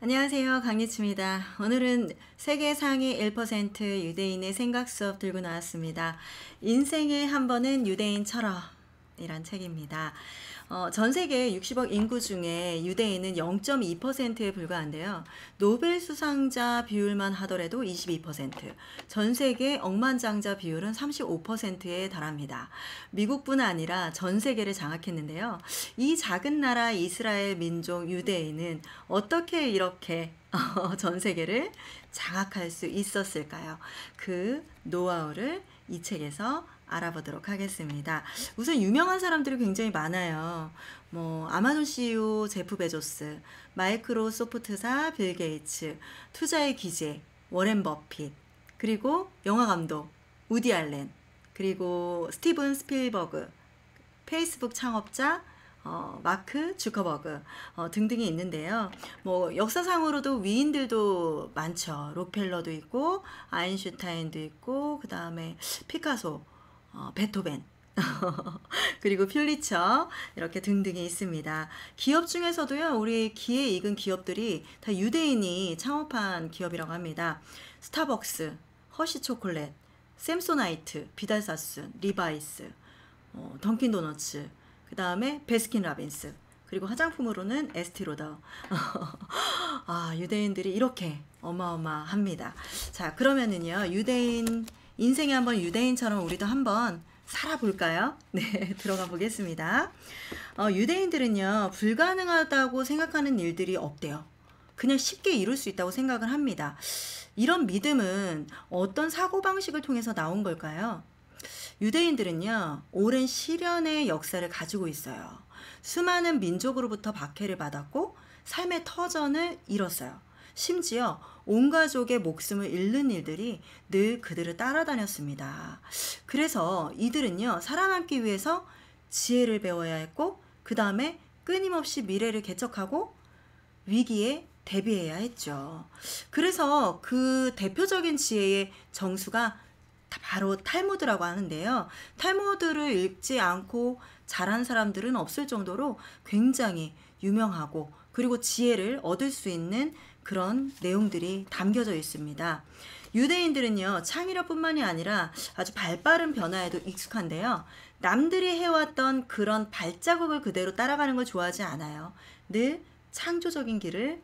안녕하세요. 강리치입니다. 오늘은 세계 상위 1% 유대인의 생각 수업 들고 나왔습니다. 인생에 한 번은 유대인처럼 이란 책입니다. 전 세계 60억 인구 중에 유대인은 0.2%에 불과한데요. 노벨 수상자 비율만 하더라도 22%, 전 세계 억만장자 비율은 35%에 달합니다. 미국뿐 아니라 전 세계를 장악했는데요. 이 작은 나라 이스라엘 민족 유대인은 어떻게 이렇게 전 세계를 장악할 수 있었을까요? 그 노하우를 이 책에서 알아보도록 하겠습니다. 우선 유명한 사람들이 굉장히 많아요. 아마존 CEO 제프 베조스, 마이크로소프트사 빌 게이츠, 투자의 귀재 워렌 버핏, 그리고 영화 감독 우디 알렌, 그리고 스티븐 스필버그, 페이스북 창업자 마크 주커버그 등등이 있는데요. 역사상으로도 위인들도 많죠. 록펠러도 있고 아인슈타인도 있고 그 다음에 피카소, 베토벤 그리고 퓰리처 이렇게 등등이 있습니다. 기업 중에서도요, 우리 기에 익은 기업들이 다 유대인이 창업한 기업이라고 합니다. 스타벅스, 허쉬 초콜릿, 샘소나이트, 비달사순, 리바이스, 던킨 도너츠, 그 다음에 베스킨 라빈스, 그리고 화장품으로는 에스티로더. 유대인들이 이렇게 어마어마합니다. 자, 그러면은요, 인생에 한번 유대인처럼 우리도 한번 살아볼까요? 네, 들어가 보겠습니다. 유대인들은요, 불가능하다고 생각하는 일들이 없대요. 그냥 쉽게 이룰 수 있다고 생각을 합니다. 이런 믿음은 어떤 사고방식을 통해서 나온 걸까요? 유대인들은요, 오랜 시련의 역사를 가지고 있어요. 수많은 민족으로부터 박해를 받았고 삶의 터전을 잃었어요. 심지어 온 가족의 목숨을 잃는 일들이 늘 그들을 따라다녔습니다. 그래서 이들은요, 살아남기 위해서 지혜를 배워야 했고, 그 다음에 끊임없이 미래를 개척하고 위기에 대비해야 했죠. 그래서 그 대표적인 지혜의 정수가 바로 탈무드라고 하는데요. 탈무드를 읽지 않고 자란 사람들은 없을 정도로 굉장히 유명하고, 그리고 지혜를 얻을 수 있는 그런 내용들이 담겨져 있습니다. 유대인들은요, 창의력뿐만이 아니라 아주 발빠른 변화에도 익숙한데요. 남들이 해왔던 그런 발자국을 그대로 따라가는 걸 좋아하지 않아요. 늘 창조적인 길을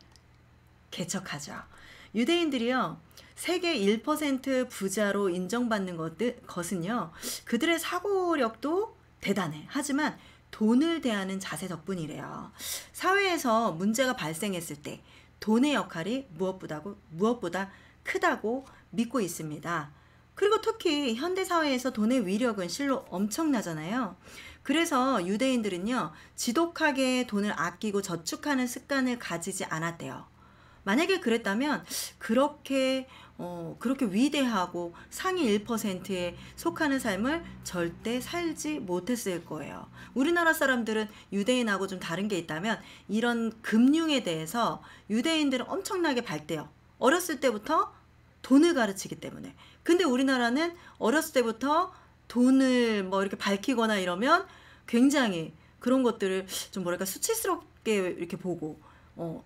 개척하죠. 유대인들이요, 세계 1% 부자로 인정받는 것은요, 그들의 사고력도 대단해. 하지만 돈을 대하는 자세 덕분이래요. 사회에서 문제가 발생했을 때 돈의 역할이 무엇보다 크다고 믿고 있습니다. 그리고 특히 현대사회에서 돈의 위력은 실로 엄청나잖아요. 그래서 유대인들은요, 지독하게 돈을 아끼고 저축하는 습관을 가지지 않았대요. 만약에 그랬다면 그렇게 위대하고 상위 1%에 속하는 삶을 절대 살지 못했을 거예요. 우리나라 사람들은 유대인하고 좀 다른 게 있다면, 이런 금융에 대해서 유대인들은 엄청나게 밝대요. 어렸을 때부터 돈을 가르치기 때문에. 근데 우리나라는 어렸을 때부터 돈을 이렇게 밝히거나 이러면 굉장히 그런 것들을 좀 수치스럽게 이렇게 보고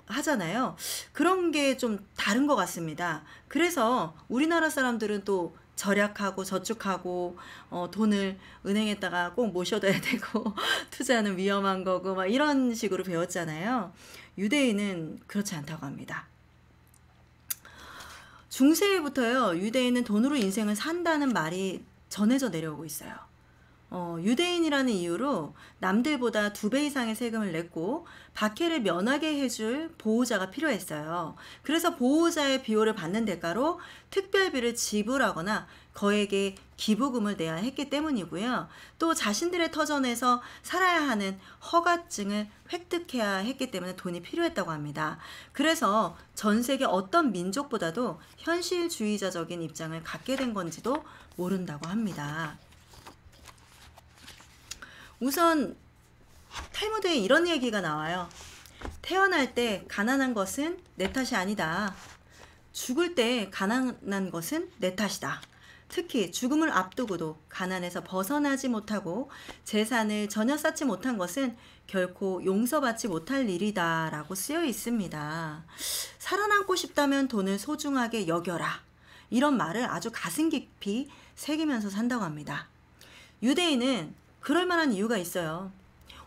하잖아요. 그런 게 좀 다른 것 같습니다. 그래서 우리나라 사람들은 또 절약하고 저축하고 돈을 은행에다가 꼭 모셔둬야 되고 투자는 위험한 거고 이런 식으로 배웠잖아요. 유대인은 그렇지 않다고 합니다. 중세부터요, 유대인은 돈으로 인생을 산다는 말이 전해져 내려오고 있어요. 유대인이라는 이유로 남들보다 2배 이상의 세금을 냈고 박해를 면하게 해줄 보호자가 필요했어요. 그래서 보호자의 비호를 받는 대가로 특별비를 지불하거나 거액의 기부금을 내야 했기 때문이고요. 또 자신들의 터전에서 살아야 하는 허가증을 획득해야 했기 때문에 돈이 필요했다고 합니다. 그래서 전 세계 어떤 민족보다도 현실주의자적인 입장을 갖게 된 건지도 모른다고 합니다. 우선 탈무드에 이런 얘기가 나와요. 태어날 때 가난한 것은 내 탓이 아니다. 죽을 때 가난한 것은 내 탓이다. 특히 죽음을 앞두고도 가난에서 벗어나지 못하고 재산을 전혀 쌓지 못한 것은 결코 용서받지 못할 일이다 라고 쓰여 있습니다. 살아남고 싶다면 돈을 소중하게 여겨라. 이런 말을 아주 가슴 깊이 새기면서 산다고 합니다. 유대인은 그럴 만한 이유가 있어요.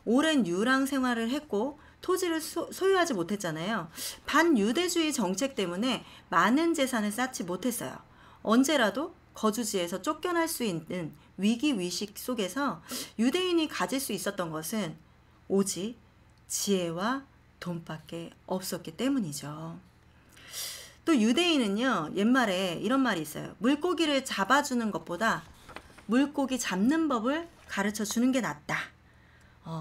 오랜 유랑 생활을 했고 토지를 소유하지 못했잖아요. 반유대주의 정책 때문에 많은 재산을 쌓지 못했어요. 언제라도 거주지에서 쫓겨날 수 있는 위기위식 속에서 유대인이 가질 수 있었던 것은 오직 지혜와 돈밖에 없었기 때문이죠. 또 유대인은요, 옛말에 이런 말이 있어요. 물고기를 잡아주는 것보다 물고기 잡는 법을 가르쳐 주는 게 낫다.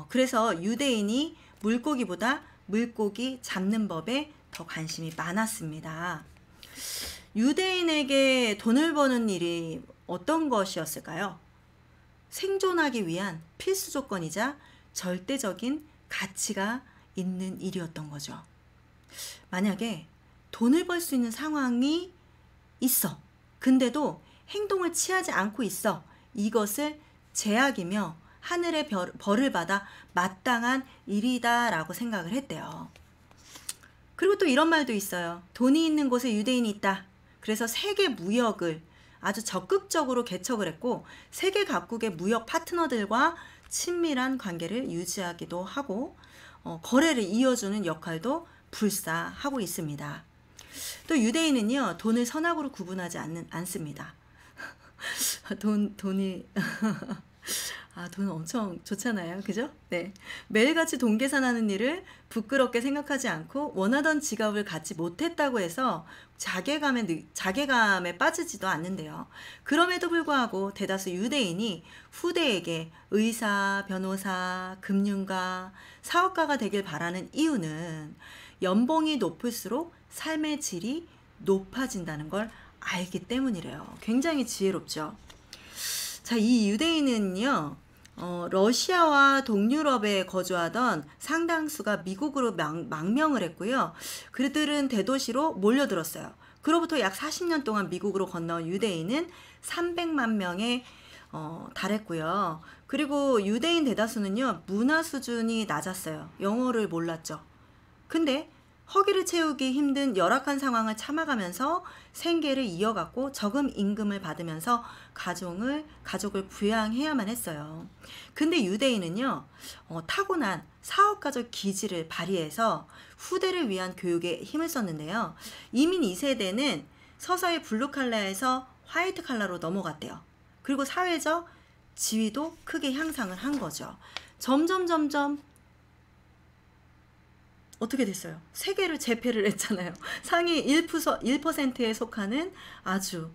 그래서 유대인이 물고기보다 물고기 잡는 법에 더 관심이 많았습니다. 유대인에게 돈을 버는 일이 어떤 것이었을까요? 생존하기 위한 필수 조건이자 절대적인 가치가 있는 일이었던 거죠. 만약에 돈을 벌 수 있는 상황이 있어. 근데도 행동을 취하지 않고 있어. 이것을 제약이며 하늘의 벌을 받아 마땅한 일이다 라고 생각을 했대요. 그리고 또 이런 말도 있어요. 돈이 있는 곳에 유대인이 있다. 그래서 세계 무역을 아주 적극적으로 개척을 했고 세계 각국의 무역 파트너들과 친밀한 관계를 유지하기도 하고 거래를 이어주는 역할도 불사하고 있습니다. 또 유대인은요, 돈을 선악으로 구분하지 않습니다. 돈이 돈 엄청 좋잖아요. 그죠? 네. 매일같이 돈 계산하는 일을 부끄럽게 생각하지 않고 원하던 지갑을 갖지 못했다고 해서 자괴감에 빠지지도 않는데요. 그럼에도 불구하고 대다수 유대인이 후대에게 의사, 변호사, 금융가, 사업가가 되길 바라는 이유는 연봉이 높을수록 삶의 질이 높아진다는 걸 알기 때문이래요. 굉장히 지혜롭죠. 자, 이 유대인은요, 러시아와 동유럽에 거주하던 상당수가 미국으로 망명을 했고요. 그들은 대도시로 몰려들었어요. 그로부터 약 40년 동안 미국으로 건너온 유대인은 300만 명에 달했고요. 그리고 유대인 대다수는요, 문화 수준이 낮았어요. 영어를 몰랐죠. 근데 허기를 채우기 힘든 열악한 상황을 참아가면서 생계를 이어갔고 적은 임금을 받으면서 가족을 부양해야만 했어요. 근데 유대인은요, 타고난 사업가적 기질을 발휘해서 후대를 위한 교육에 힘을 썼는데요. 이민 2세대는 서서히 블루 칼라에서 화이트 칼라로 넘어갔대요. 그리고 사회적 지위도 크게 향상을 한 거죠. 점점 어떻게 됐어요? 세계를 제패를 했잖아요. 상위 1%에 속하는 아주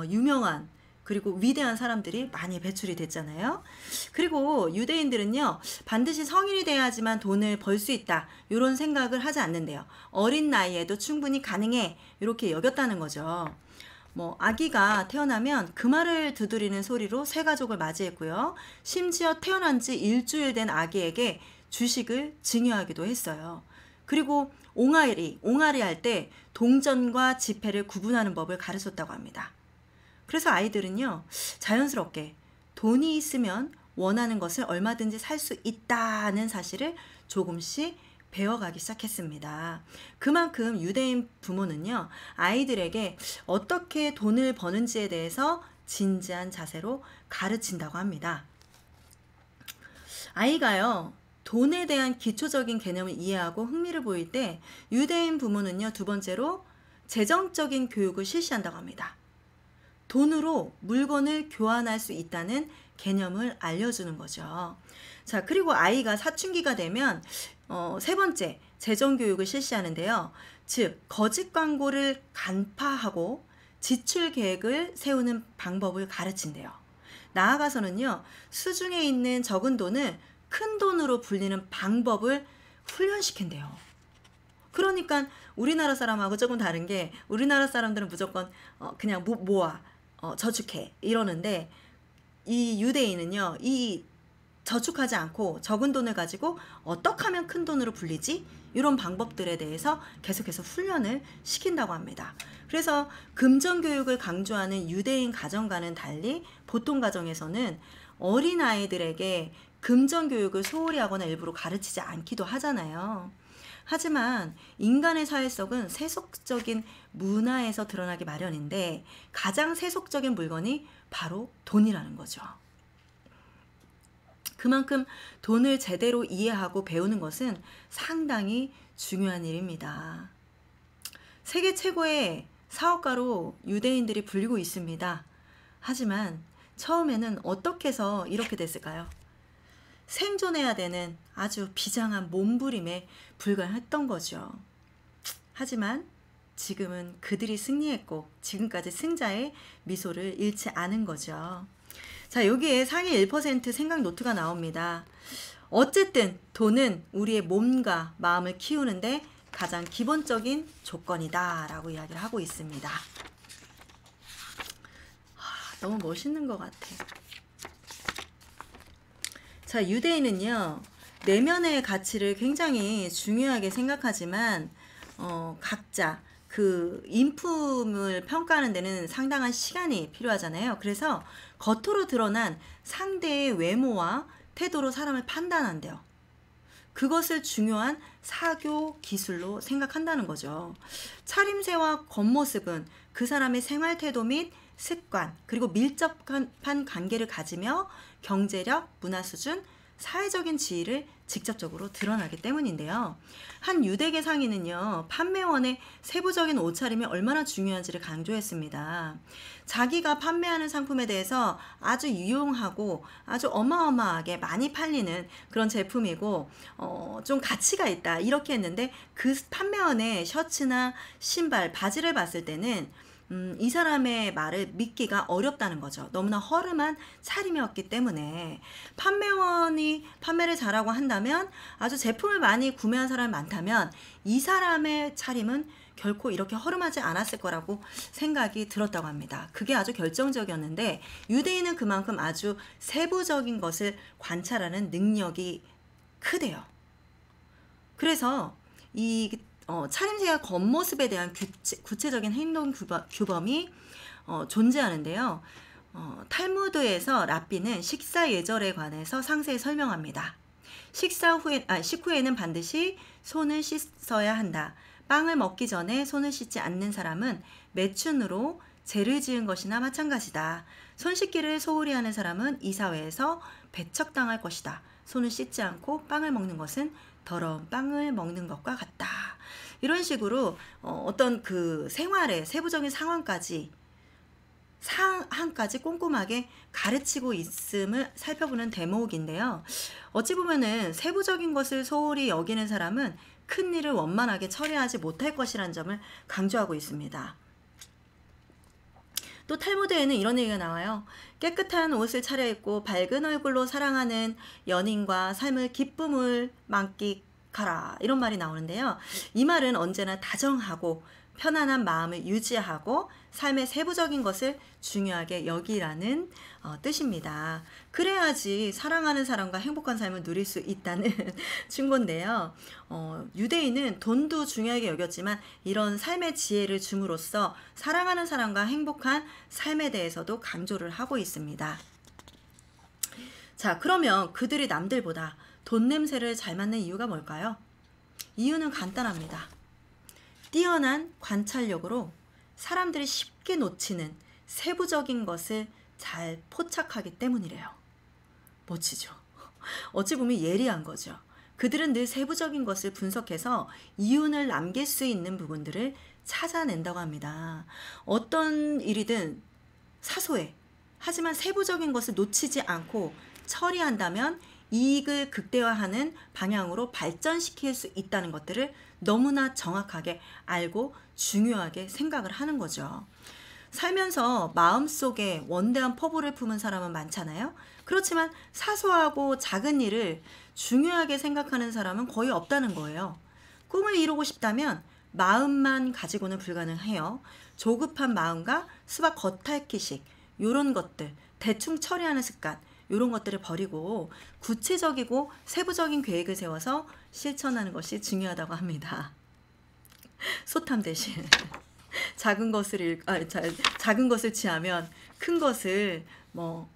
유명한 그리고 위대한 사람들이 많이 배출이 됐잖아요. 그리고 유대인들은요, 반드시 성인이 돼야지만 돈을 벌 수 있다, 이런 생각을 하지 않는데요. 어린 나이에도 충분히 가능해, 이렇게 여겼다는 거죠. 아기가 태어나면 그 말을 두드리는 소리로 새 가족을 맞이했고요. 심지어 태어난 지 일주일 된 아기에게 주식을 증여하기도 했어요. 그리고 옹알이 할 때 동전과 지폐를 구분하는 법을 가르쳤다고 합니다. 그래서 아이들은요, 자연스럽게 돈이 있으면 원하는 것을 얼마든지 살 수 있다는 사실을 조금씩 배워가기 시작했습니다. 그만큼 유대인 부모는요, 아이들에게 어떻게 돈을 버는지에 대해서 진지한 자세로 가르친다고 합니다. 아이가요, 돈에 대한 기초적인 개념을 이해하고 흥미를 보일 때 유대인 부모는요, 두 번째로 재정적인 교육을 실시한다고 합니다. 돈으로 물건을 교환할 수 있다는 개념을 알려주는 거죠. 자, 그리고 아이가 사춘기가 되면 세 번째, 재정교육을 실시하는데요. 즉, 거짓 광고를 간파하고 지출 계획을 세우는 방법을 가르친대요. 나아가서는요, 수중에 있는 적은 돈을 큰 돈으로 불리는 방법을 훈련시킨대요. 그러니까 우리나라 사람하고 조금 다른 게, 우리나라 사람들은 무조건 그냥 모아, 저축해 이러는데, 이 유대인은요, 이 저축하지 않고 적은 돈을 가지고 어떻게 하면 큰 돈으로 불리지? 이런 방법들에 대해서 계속해서 훈련을 시킨다고 합니다. 그래서 금전교육을 강조하는 유대인 가정과는 달리 보통 가정에서는 어린아이들에게 금전교육을 소홀히 하거나 일부러 가르치지 않기도 하잖아요. 하지만 인간의 사회성은 세속적인 문화에서 드러나기 마련인데 가장 세속적인 물건이 바로 돈이라는 거죠. 그만큼 돈을 제대로 이해하고 배우는 것은 상당히 중요한 일입니다. 세계 최고의 사업가로 유대인들이 불리고 있습니다. 하지만 처음에는 어떻게 해서 이렇게 됐을까요? 생존해야 되는 아주 비장한 몸부림에 불과했던 거죠. 하지만 지금은 그들이 승리했고 지금까지 승자의 미소를 잃지 않은 거죠. 자, 여기에 상위 1% 생각 노트가 나옵니다. 어쨌든 돈은 우리의 몸과 마음을 키우는데 가장 기본적인 조건이다 라고 이야기를 하고 있습니다. 너무 멋있는 것 같아. 자, 유대인은요, 내면의 가치를 굉장히 중요하게 생각하지만 각자 그 인품을 평가하는 데는 상당한 시간이 필요하잖아요. 그래서 겉으로 드러난 상대의 외모와 태도로 사람을 판단한대요. 그것을 중요한 사교 기술로 생각한다는 거죠. 차림새와 겉모습은 그 사람의 생활 태도 및 습관, 그리고 밀접한 관계를 가지며 경제력, 문화 수준, 사회적인 지위를 직접적으로 드러나기 때문인데요. 한 유대계 상인은요, 판매원의 세부적인 옷차림이 얼마나 중요한지를 강조했습니다. 자기가 판매하는 상품에 대해서 아주 유용하고 아주 어마어마하게 많이 팔리는 그런 제품이고 좀 가치가 있다 이렇게 했는데 그 판매원의 셔츠나 신발, 바지를 봤을 때는 이 사람의 말을 믿기가 어렵다는 거죠. 너무나 허름한 차림이었기 때문에 판매원이 판매를 잘하고 한다면 아주 제품을 많이 구매한 사람이 많다면 이 사람의 차림은 결코 이렇게 허름하지 않았을 거라고 생각이 들었다고 합니다. 그게 아주 결정적이었는데 유대인은 그만큼 아주 세부적인 것을 관찰하는 능력이 크대요. 그래서 이 차림새와 겉모습에 대한 구체적인 행동 규범이 존재하는데요. 탈무드에서 랍비는 식사 예절에 관해서 상세히 설명합니다. 식후에는 반드시 손을 씻어야 한다. 빵을 먹기 전에 손을 씻지 않는 사람은 매춘으로 죄를 지은 것이나 마찬가지다. 손 씻기를 소홀히 하는 사람은 이 사회에서 배척당할 것이다. 손을 씻지 않고 빵을 먹는 것은 더러운 빵을 먹는 것과 같다. 이런 식으로 어떤 그 생활의 세부적인 상황까지 꼼꼼하게 가르치고 있음을 살펴보는 대목인데요. 어찌 보면은 세부적인 것을 소홀히 여기는 사람은 큰 일을 원만하게 처리하지 못할 것이라는 점을 강조하고 있습니다. 또 탈무드에는 이런 얘기가 나와요. 깨끗한 옷을 차려입고 밝은 얼굴로 사랑하는 연인과 삶을 기쁨을 만끽하라 이런 말이 나오는데요. 이 말은 언제나 다정하고 편안한 마음을 유지하고 삶의 세부적인 것을 중요하게 여기라는 뜻입니다. 그래야지 사랑하는 사람과 행복한 삶을 누릴 수 있다는 충고인데요. 유대인은 돈도 중요하게 여겼지만 이런 삶의 지혜를 줌으로써 사랑하는 사람과 행복한 삶에 대해서도 강조를 하고 있습니다. 자, 그러면 그들이 남들보다 돈 냄새를 잘 맡는 이유가 뭘까요? 이유는 간단합니다. 뛰어난 관찰력으로 사람들이 쉽게 놓치는 세부적인 것을 잘 포착하기 때문이래요. 멋지죠? 어찌 보면 예리한 거죠. 그들은 늘 세부적인 것을 분석해서 이윤을 남길 수 있는 부분들을 찾아낸다고 합니다. 어떤 일이든 사소해. 하지만 세부적인 것을 놓치지 않고 처리한다면 이익을 극대화하는 방향으로 발전시킬 수 있다는 것들을 너무나 정확하게 알고 중요하게 생각을 하는 거죠. 살면서 마음속에 원대한 포부를 품은 사람은 많잖아요. 그렇지만 사소하고 작은 일을 중요하게 생각하는 사람은 거의 없다는 거예요. 꿈을 이루고 싶다면 마음만 가지고는 불가능해요. 조급한 마음과 수박 겉핥기식 이런 것들 대충 처리하는 습관 이런 것들을 버리고 구체적이고 세부적인 계획을 세워서 실천하는 것이 중요하다고 합니다. 소탐 대신 작은 것을 취하면 큰 것을 뭐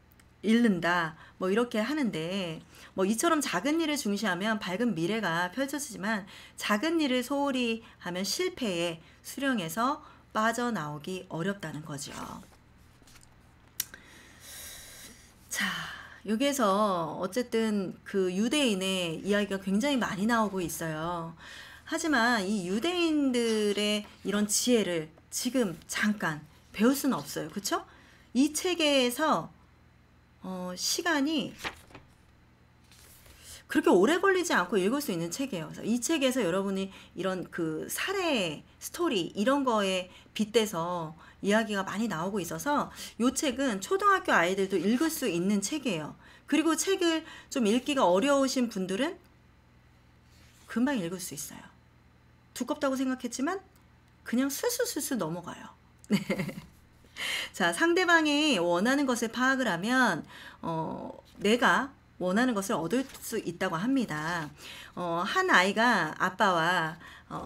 잃는다, 뭐 이렇게 하는데, 뭐 이처럼 작은 일을 중시하면 밝은 미래가 펼쳐지지만 작은 일을 소홀히 하면 실패에 수령해서 빠져나오기 어렵다는 거죠. 자, 여기에서 어쨌든 그 유대인의 이야기가 굉장히 많이 나오고 있어요. 하지만 이 유대인들의 이런 지혜를 지금 잠깐 배울 수는 없어요. 그쵸? 이 책에서 시간이 그렇게 오래 걸리지 않고 읽을 수 있는 책이에요. 그래서 이 책에서 여러분이 이런 그 사례 스토리 이런 거에 빗대서 이야기가 많이 나오고 있어서 이 책은 초등학교 아이들도 읽을 수 있는 책이에요. 그리고 책을 좀 읽기가 어려우신 분들은 금방 읽을 수 있어요. 두껍다고 생각했지만 그냥 슬슬슬슬 넘어가요. 네. 자, 상대방이 원하는 것을 파악을 하면 내가 원하는 것을 얻을 수 있다고 합니다. 한 아이가 아빠와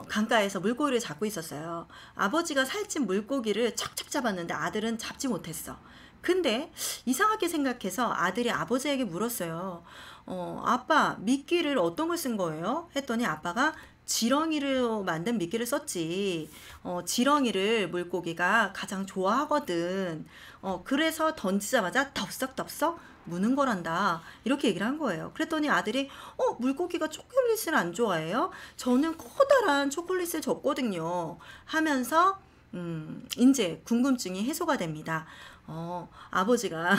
강가에서 물고기를 잡고 있었어요. 아버지가 살찐 물고기를 척척 잡았는데 아들은 잡지 못했어. 근데 이상하게 생각해서 아들이 아버지에게 물었어요. 아빠, 미끼를 어떤 걸 쓴 거예요? 했더니 아빠가 지렁이로 만든 미끼를 썼지. 지렁이를 물고기가 가장 좋아하거든. 그래서 던지자마자 덥석덥석 무는 거란다. 이렇게 얘기를 한 거예요. 그랬더니 아들이 물고기가 초콜릿을 안 좋아해요? 저는 커다란 초콜릿을 줬거든요. 하면서 이제 궁금증이 해소가 됩니다. 아버지가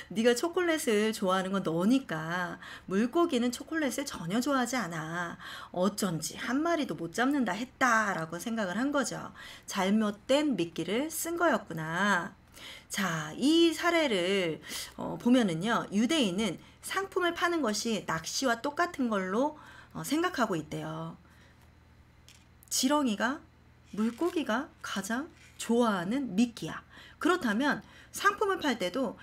네가 초콜릿을 좋아하는 건 너니까 물고기는 초콜릿을 전혀 좋아하지 않아. 어쩐지 한 마리도 못 잡는다 했다라고 생각을 한 거죠. 잘못된 미끼를 쓴 거였구나. 자, 이 사례를 보면은요, 유대인은 상품을 파는 것이 낚시와 똑같은 걸로 생각하고 있대요. 지렁이가 물고기가 가장 좋아하는 미끼야. 그렇다면 상품을 팔 때도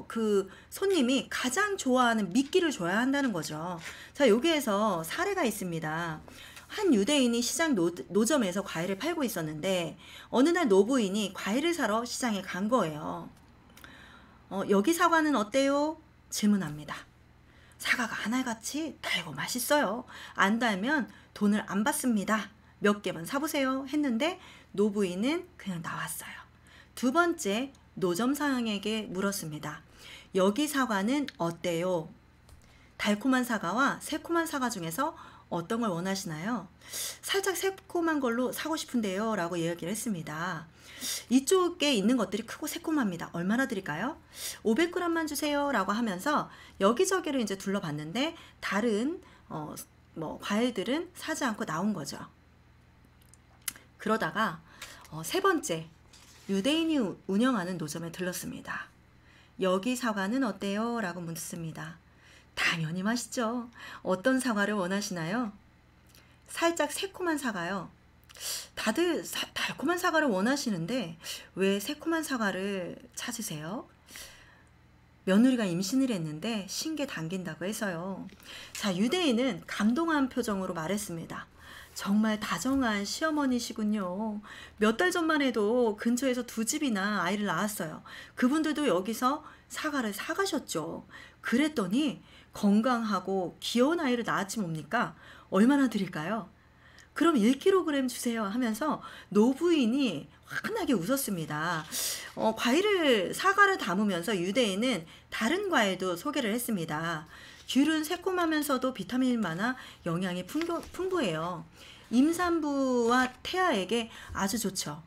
그 손님이 가장 좋아하는 미끼를 줘야 한다는 거죠. 자, 여기에서 사례가 있습니다. 한 유대인이 시장 노점에서 과일을 팔고 있었는데 어느 날 노부인이 과일을 사러 시장에 간 거예요. 여기 사과는 어때요? 질문합니다. 사과가 하나같이 달고 맛있어요. 안 달면 돈을 안 받습니다. 몇 개만 사보세요. 했는데 노부인은 그냥 나왔어요. 두 번째 노점상에게 물었습니다. 여기 사과는 어때요? 달콤한 사과와 새콤한 사과 중에서 어떤 걸 원하시나요? 살짝 새콤한 걸로 사고 싶은데요 라고 이야기를 했습니다. 이쪽에 있는 것들이 크고 새콤합니다. 얼마나 드릴까요? 500g만 주세요 라고 하면서 여기저기를 이제 둘러봤는데 다른 과일들은 사지 않고 나온 거죠. 그러다가 세 번째 유대인이 운영하는 노점에 들렀습니다. 여기 사과는 어때요? 라고 묻습니다. 당연히 맛있죠. 어떤 사과를 원하시나요? 살짝 새콤한 사과요. 다들 달콤한 사과를 원하시는데 왜 새콤한 사과를 찾으세요? 며느리가 임신을 했는데 신게 당긴다고 해서요. 자, 유대인은 감동한 표정으로 말했습니다. 정말 다정한 시어머니시군요. 몇 달 전만 해도 근처에서 2집이나 아이를 낳았어요. 그분들도 여기서 사과를 사가셨죠. 그랬더니 건강하고 귀여운 아이를 낳았지 뭡니까? 얼마나 드릴까요? 그럼 1kg 주세요 하면서 노부인이 환하게 웃었습니다. 사과를 담으면서 유대인은 다른 과일도 소개를 했습니다. 귤은 새콤하면서도 비타민이 많아 영양이 풍부해요. 임산부와 태아에게 아주 좋죠.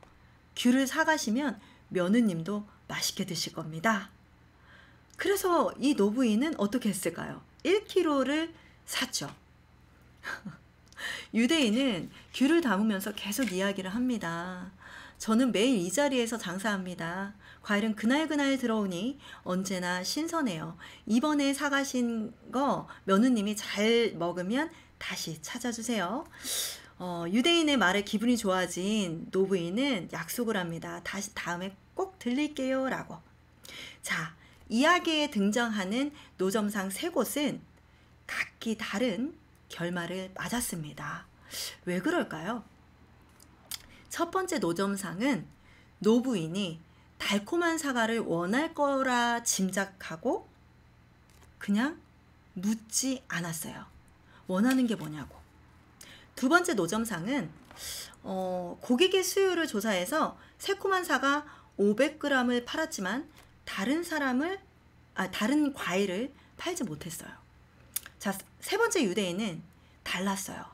귤을 사가시면 며느님도 맛있게 드실 겁니다. 그래서 이 노부인은 어떻게 했을까요? 1kg를 샀죠. 유대인은 귤을 담으면서 계속 이야기를 합니다. 저는 매일 이 자리에서 장사합니다. 과일은 그날그날 들어오니 언제나 신선해요. 이번에 사가신 거 며느님이 잘 먹으면 다시 찾아주세요. 유대인의 말에 기분이 좋아진 노부인은 약속을 합니다. 다음에 꼭 들릴게요 라고. 자, 이야기에 등장하는 노점상 세 곳은 각기 다른 결말을 맞았습니다. 왜 그럴까요? 첫 번째 노점상은 노부인이 달콤한 사과를 원할 거라 짐작하고 그냥 묻지 않았어요. 원하는 게 뭐냐고. 두 번째 노점상은 고객의 수요를 조사해서 새콤한 사과 500g을 팔았지만 다른 과일을 팔지 못했어요. 자, 세 번째 유대인은 달랐어요.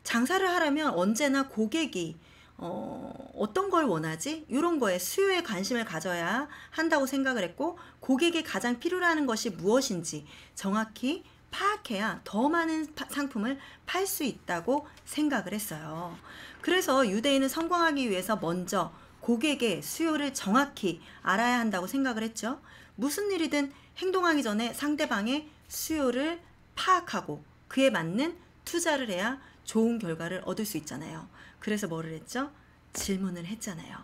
장사를 하려면 언제나 고객이 어떤 걸 원하지? 이런 거에 수요에 관심을 가져야 한다고 생각을 했고, 고객이 가장 필요로 하는 것이 무엇인지 정확히 파악해야 더 많은 상품을 팔 수 있다고 생각을 했어요. 그래서 유대인은 성공하기 위해서 먼저 고객의 수요를 정확히 알아야 한다고 생각을 했죠. 무슨 일이든 행동하기 전에 상대방의 수요를 파악하고 그에 맞는 투자를 해야 좋은 결과를 얻을 수 있잖아요. 그래서 뭐를 했죠? 질문을 했잖아요.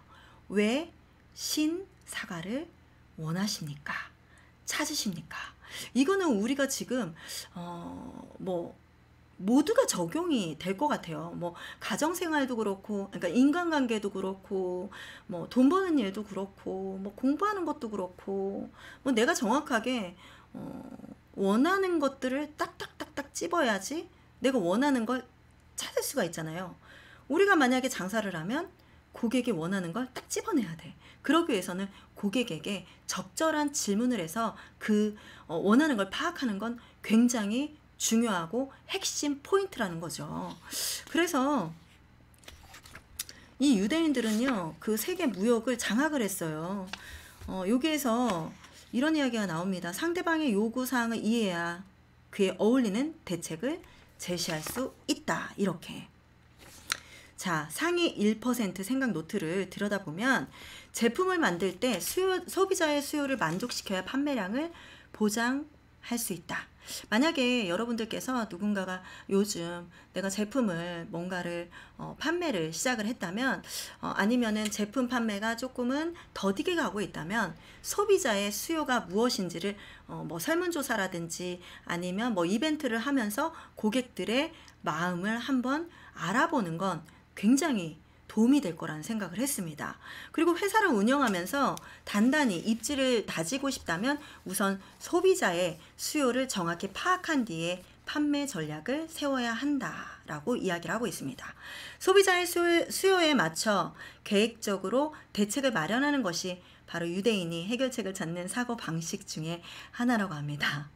왜 신사과를 원하십니까? 찾으십니까? 이거는 우리가 지금 모두가 적용이 될 것 같아요. 뭐 가정생활도 그렇고, 그러니까 인간관계도 그렇고, 뭐 돈 버는 일도 그렇고, 뭐 공부하는 것도 그렇고, 뭐 내가 정확하게 원하는 것들을 딱딱딱딱 찝어야지 내가 원하는 걸 찾을 수가 있잖아요. 우리가 만약에 장사를 하면 고객이 원하는 걸 딱 집어내야 돼. 그러기 위해서는 고객에게 적절한 질문을 해서 그 원하는 걸 파악하는 건 굉장히 중요하고 핵심 포인트라는 거죠. 그래서 이 유대인들은요, 그 세계 무역을 장악을 했어요. 여기에서 이런 이야기가 나옵니다. 상대방의 요구사항을 이해해야 그에 어울리는 대책을 제시할 수 있다. 이렇게. 자, 상위 1% 생각 노트를 들여다보면 제품을 만들 때 소비자의 수요를 만족시켜야 판매량을 보장할 수 있다. 만약에 여러분들께서 누군가가 요즘 내가 제품을 뭔가를 판매를 시작을 했다면, 아니면은 제품 판매가 조금은 더디게 가고 있다면 소비자의 수요가 무엇인지를 뭐 설문조사라든지 아니면 뭐 이벤트를 하면서 고객들의 마음을 한번 알아보는 건 굉장히 도움이 될 거라는 생각을 했습니다. 그리고 회사를 운영하면서 단단히 입지를 다지고 싶다면 우선 소비자의 수요를 정확히 파악한 뒤에 판매 전략을 세워야 한다라고 이야기를 하고 있습니다. 소비자의 수요에 맞춰 계획적으로 대책을 마련하는 것이 바로 유대인이 해결책을 찾는 사고 방식 중에 하나라고 합니다.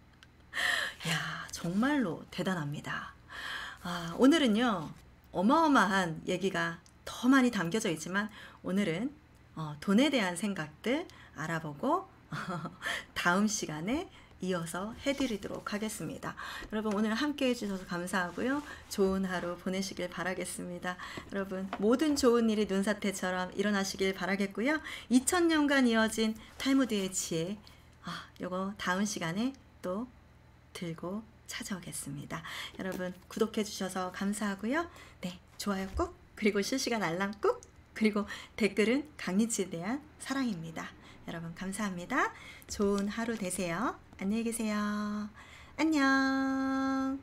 이야, 정말로 대단합니다. 오늘은요, 어마어마한 얘기가 더 많이 담겨져 있지만 오늘은 돈에 대한 생각들 알아보고 다음 시간에 이어서 해드리도록 하겠습니다. 여러분, 오늘 함께 해주셔서 감사하고요. 좋은 하루 보내시길 바라겠습니다. 여러분, 모든 좋은 일이 눈사태처럼 일어나시길 바라겠고요. 2000년간 이어진 탈무드의 지혜, 요거 다음 시간에 또 들고 찾아오겠습니다. 여러분, 구독해 주셔서 감사하고요. 네, 좋아요 꾹, 그리고 실시간 알람 꾹, 그리고 댓글은 강리치에 대한 사랑입니다. 여러분, 감사합니다. 좋은 하루 되세요. 안녕히 계세요. 안녕.